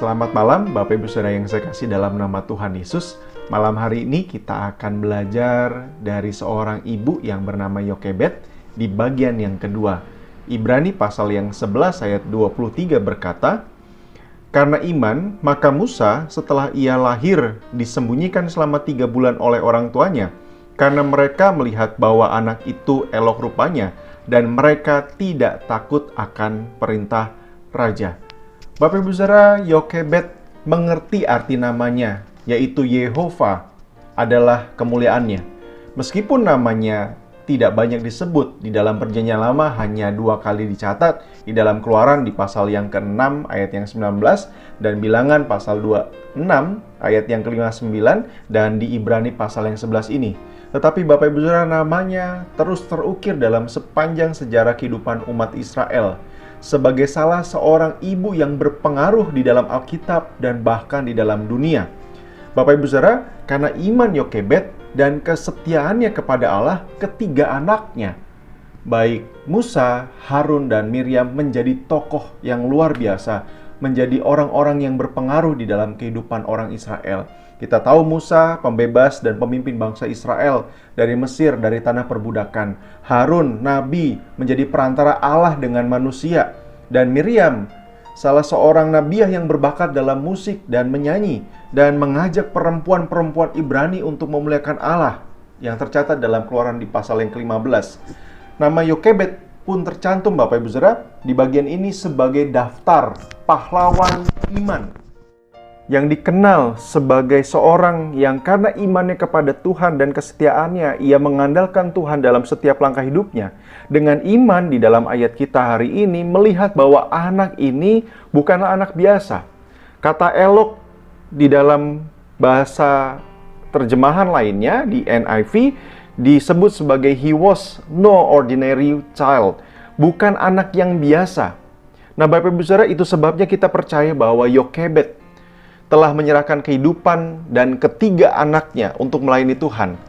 Selamat malam Bapak Ibu Saudara yang saya kasih dalam nama Tuhan Yesus. Malam hari ini kita akan belajar dari seorang ibu yang bernama Yokebed di bagian yang kedua. Ibrani pasal yang 11 ayat 23 berkata, "Karena iman, maka Musa setelah ia lahir disembunyikan selama 3 bulan oleh orang tuanya, karena mereka melihat bahwa anak itu elok rupanya, dan mereka tidak takut akan perintah raja." Bapak Ibu Saudara, Yokebed mengerti arti namanya, yaitu Yehova adalah kemuliaannya. Meskipun namanya tidak banyak disebut di dalam Perjanjian Lama, hanya 2 kali dicatat di dalam Keluaran di pasal yang ke-6 ayat yang 19 dan Bilangan pasal 26 ayat yang ke-59 dan di Ibrani pasal yang 11 ini. Tetapi Bapak Ibu Saudara, namanya terus terukir dalam sepanjang sejarah kehidupan umat Israel sebagai salah seorang ibu yang berpengaruh di dalam Alkitab dan bahkan di dalam dunia. Bapak Ibu Saudara, karena iman Yokebed dan kesetiaannya kepada Allah, ketiga anaknya, baik Musa, Harun, dan Miriam menjadi tokoh yang luar biasa, menjadi orang-orang yang berpengaruh di dalam kehidupan orang Israel. Kita tahu Musa, pembebas dan pemimpin bangsa Israel dari Mesir, dari tanah perbudakan. Harun, nabi, menjadi perantara Allah dengan manusia. Dan Miriam, salah seorang nabiah yang berbakat dalam musik dan menyanyi, dan mengajak perempuan-perempuan Ibrani untuk memuliakan Allah, yang tercatat dalam Keluaran di pasal yang ke-15. Nama Yokebed pun tercantum Bapak Ibu Saudara di bagian ini sebagai daftar pahlawan iman, yang dikenal sebagai seorang yang karena imannya kepada Tuhan dan kesetiaannya, ia mengandalkan Tuhan dalam setiap langkah hidupnya. Dengan iman di dalam ayat kita hari ini, melihat bahwa anak ini bukanlah anak biasa. Kata elok di dalam bahasa terjemahan lainnya, di NIV, disebut sebagai he was no ordinary child. Bukan anak yang biasa. Nah Bapak Ibu Saudara, itu sebabnya kita percaya bahwa Yokebed telah menyerahkan kehidupan dan ketiga anaknya untuk melayani Tuhan.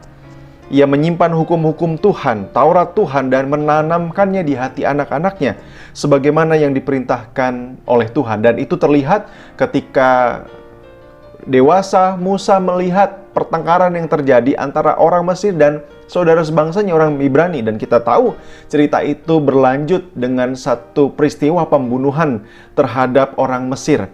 Ia menyimpan hukum-hukum Tuhan, Taurat Tuhan, dan menanamkannya di hati anak-anaknya sebagaimana yang diperintahkan oleh Tuhan. Dan itu terlihat ketika dewasa Musa melihat pertengkaran yang terjadi antara orang Mesir dan saudara sebangsanya orang Ibrani. Dan kita tahu cerita itu berlanjut dengan satu peristiwa pembunuhan terhadap orang Mesir.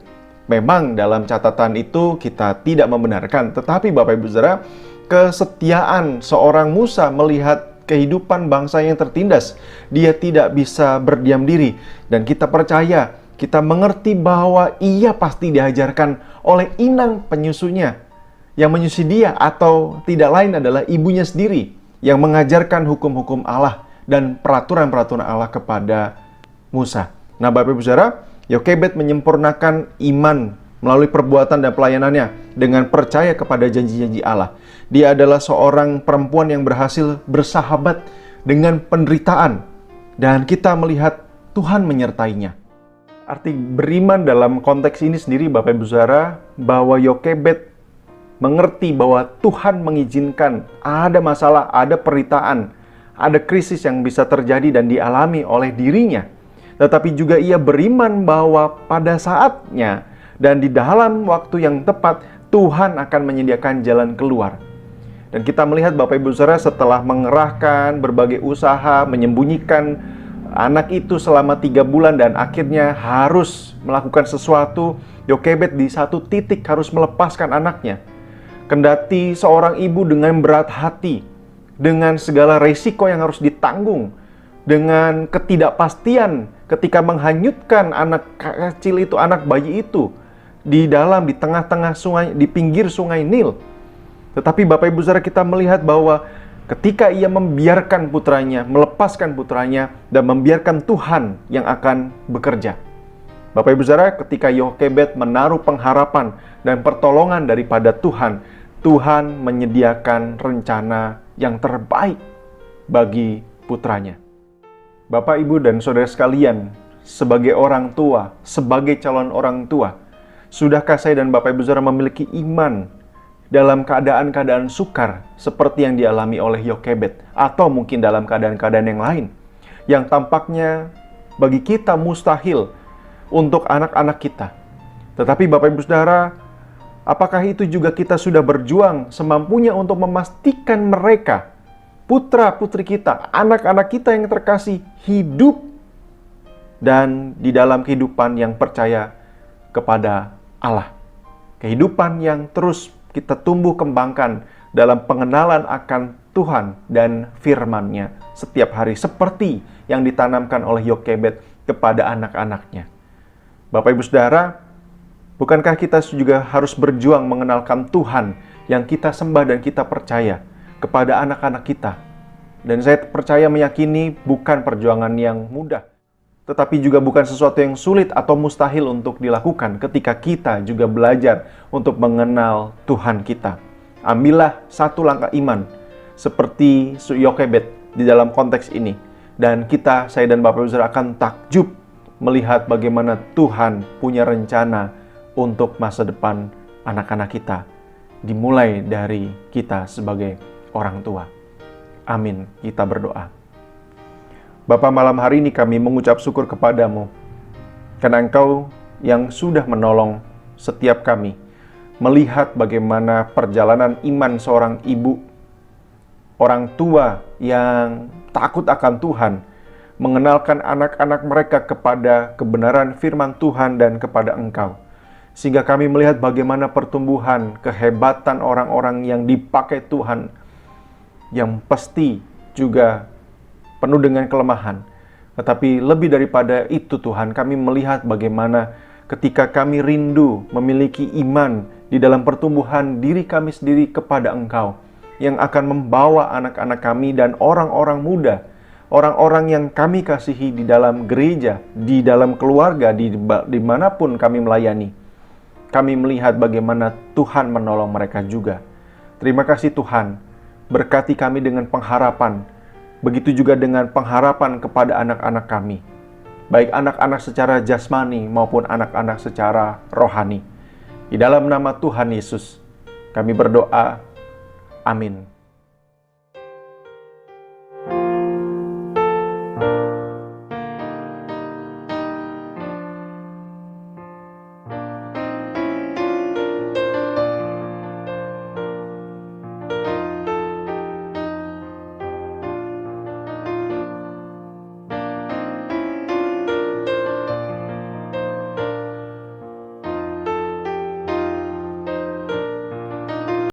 Memang dalam catatan itu kita tidak membenarkan, tetapi Bapak Ibu Saudara, kesetiaan seorang Musa melihat kehidupan bangsa yang tertindas, dia tidak bisa berdiam diri. Dan kita percaya, kita mengerti bahwa ia pasti diajarkan oleh inang penyusunya, yang menyusui dia, atau tidak lain adalah ibunya sendiri, yang mengajarkan hukum-hukum Allah dan peraturan-peraturan Allah kepada Musa. Nah Bapak Ibu Saudara, Yokebed menyempurnakan iman melalui perbuatan dan pelayanannya dengan percaya kepada janji-janji Allah. Dia adalah seorang perempuan yang berhasil bersahabat dengan penderitaan, dan kita melihat Tuhan menyertainya. Arti beriman dalam konteks ini sendiri Bapak Ibu Saudara, bahwa Yokebed mengerti bahwa Tuhan mengizinkan ada masalah, ada penderitaan, ada krisis yang bisa terjadi dan dialami oleh dirinya. Tetapi juga ia beriman bahwa pada saatnya dan di dalam waktu yang tepat, Tuhan akan menyediakan jalan keluar. Dan kita melihat Bapak Ibu Saudara, setelah mengerahkan berbagai usaha, menyembunyikan anak itu selama 3 bulan dan akhirnya harus melakukan sesuatu, Yokebed di satu titik harus melepaskan anaknya. Kendati seorang ibu dengan berat hati, dengan segala resiko yang harus ditanggung, dengan ketidakpastian ketika menghanyutkan anak kecil itu, anak bayi itu di tengah-tengah sungai, di pinggir sungai Nil. Tetapi Bapak Ibu Saudara, kita melihat bahwa ketika ia membiarkan putranya, melepaskan putranya, dan membiarkan Tuhan yang akan bekerja. Bapak Ibu Saudara, ketika Yokebed menaruh pengharapan dan pertolongan daripada Tuhan, Tuhan menyediakan rencana yang terbaik bagi putranya. Bapak, Ibu, dan saudara sekalian, sebagai orang tua, sebagai calon orang tua, sudahkah saya dan Bapak Ibu Saudara memiliki iman dalam keadaan-keadaan sukar seperti yang dialami oleh Yokebed, atau mungkin dalam keadaan-keadaan yang lain, yang tampaknya bagi kita mustahil untuk anak-anak kita? Tetapi Bapak Ibu Saudara, apakah itu juga kita sudah berjuang semampunya untuk memastikan mereka, putra-putri kita, anak-anak kita yang terkasih, hidup dan di dalam kehidupan yang percaya kepada Allah. Kehidupan yang terus kita tumbuh kembangkan dalam pengenalan akan Tuhan dan firman-Nya setiap hari, seperti yang ditanamkan oleh Yokebed kepada anak-anaknya. Bapak Ibu Saudara, bukankah kita juga harus berjuang mengenalkan Tuhan yang kita sembah dan kita percaya kepada anak-anak kita? Dan saya percaya meyakini bukan perjuangan yang mudah, tetapi juga bukan sesuatu yang sulit atau mustahil untuk dilakukan ketika kita juga belajar untuk mengenal Tuhan kita. Ambillah satu langkah iman seperti Yokebed di dalam konteks ini. Dan saya dan Bapak Ibu Saudara akan takjub melihat bagaimana Tuhan punya rencana untuk masa depan anak-anak kita, dimulai dari kita sebagai orang tua. Amin. Kita berdoa. Bapa, malam hari ini kami mengucap syukur kepadamu, karena Engkau yang sudah menolong setiap kami melihat bagaimana perjalanan iman seorang ibu, orang tua yang takut akan Tuhan, mengenalkan anak-anak mereka kepada kebenaran firman Tuhan dan kepada Engkau. Sehingga kami melihat bagaimana pertumbuhan, kehebatan orang-orang yang dipakai Tuhan, yang pasti juga penuh dengan kelemahan. Tetapi lebih daripada itu Tuhan, kami melihat bagaimana ketika kami rindu memiliki iman di dalam pertumbuhan diri kami sendiri kepada Engkau, yang akan membawa anak-anak kami dan orang-orang muda, orang-orang yang kami kasihi di dalam gereja, di dalam keluarga, dimanapun kami melayani. Kami melihat bagaimana Tuhan menolong mereka juga. Terima kasih Tuhan, berkati kami dengan pengharapan. Begitu juga dengan pengharapan kepada anak-anak kami, baik anak-anak secara jasmani maupun anak-anak secara rohani. Di dalam nama Tuhan Yesus, kami berdoa. Amin.